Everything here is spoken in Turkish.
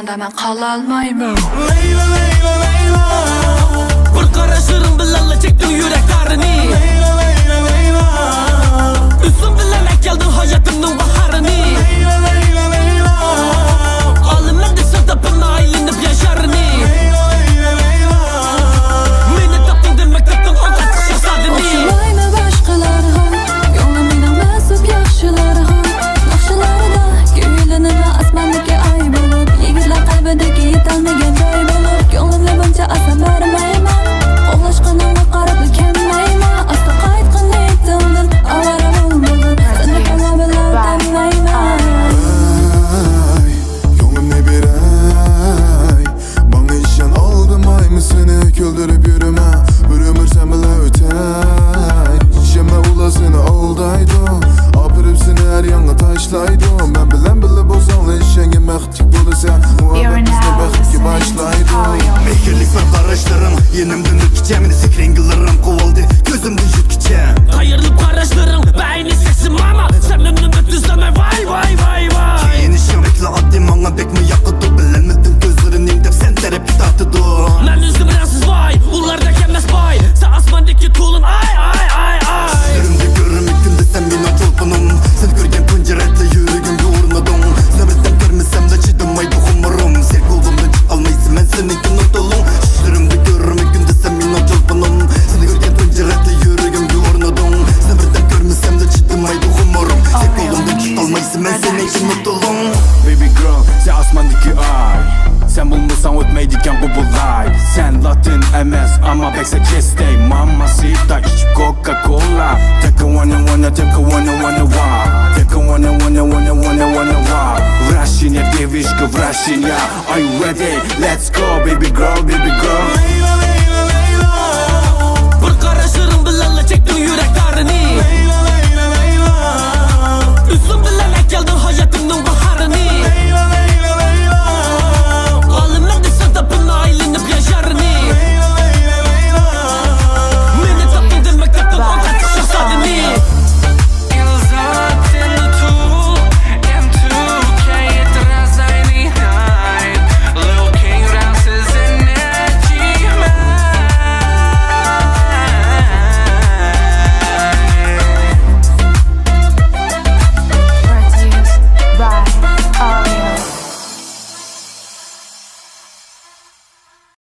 Sanda men qala almayman. Leyla Leyla Leyla, bir qarashing bilan chekdim yuraklarni. Leyla Leyla Leyla, Üzüm bilan kelding hayotimning baharini. Leyla Leyla Leyla, Olimlarda sadapın aylanib yasharni. Leyla Leyla Leyla, Meni topding demak topding oqat shahzodini. O'xshamaymi boshqalarga, ko'nglimning mas'ul yaxshilariga. Yaxshilarida ko'ylanib osmondagi oy bo'lib, yigitlar qalbidagi yetolmagan joy bo'lib, ko'nglimga buncha asab bermayman. Qo'llashqanimga qarab kelmayman. Asta qaytgan etimdan avara bo'lmadim. Seni qo'lla bilan tanlayman. Gönlümne bir ay, bana işen aldım ayımı seni güldürüp yürüme. Bir ömür sen bile ötey, şişeme ulasını aldaydım. Apırıp seni her yana taşlaydım. Ben bilen bile bozanlı işen mektik dolu sen. Muhabbetimizde belki başlaydım. Mehirlik bir qarashlarım, yenimden ürkeceğim. Sekrengilerim kovaldı, gözümden jütkeceğim. Qayırlıb qarashlarım, beyni sesim ama sen ömrümü düzleme vay vay vay vay. Yenişim bekle addım, bana pek mi yakıdı. Bilenmedin gözlerin dep sen terep tatıdı. Men üzüm rahatsız vay, ularda gelmez bay. Sen asmandaki tuğlun ay ay ay ay. Düşlerimde görürüm ilk günde sen benim çolpanım. Sen görgen penceretle yürügümde uğrunadın. Nöbetten görmesem de çıdamaydı umurum. Sevk olduğumdan çık almayısın ben seninki not olun. Düşlerimde görürüm ilk günde sen benim çolpanım. Sen görgen penceretle yürügümde uğrunadın. Nöbetten görmesem de çıdamaydı umurum. Sevk olduğumdan çık almayısın ben seninki not olun. Baby girl, sen asmandaki ay. Sen bulmuşsan ötmeydiken kubulay. Sen Latin MS ama bekse kestey. Mamacita iç Coca-Cola. Take a wanna, take a wanna wow. Take a wanna wow. Wrashing ya, девичка, wrashing ya. Are you ready? Let's go baby girl, baby girl. Leyla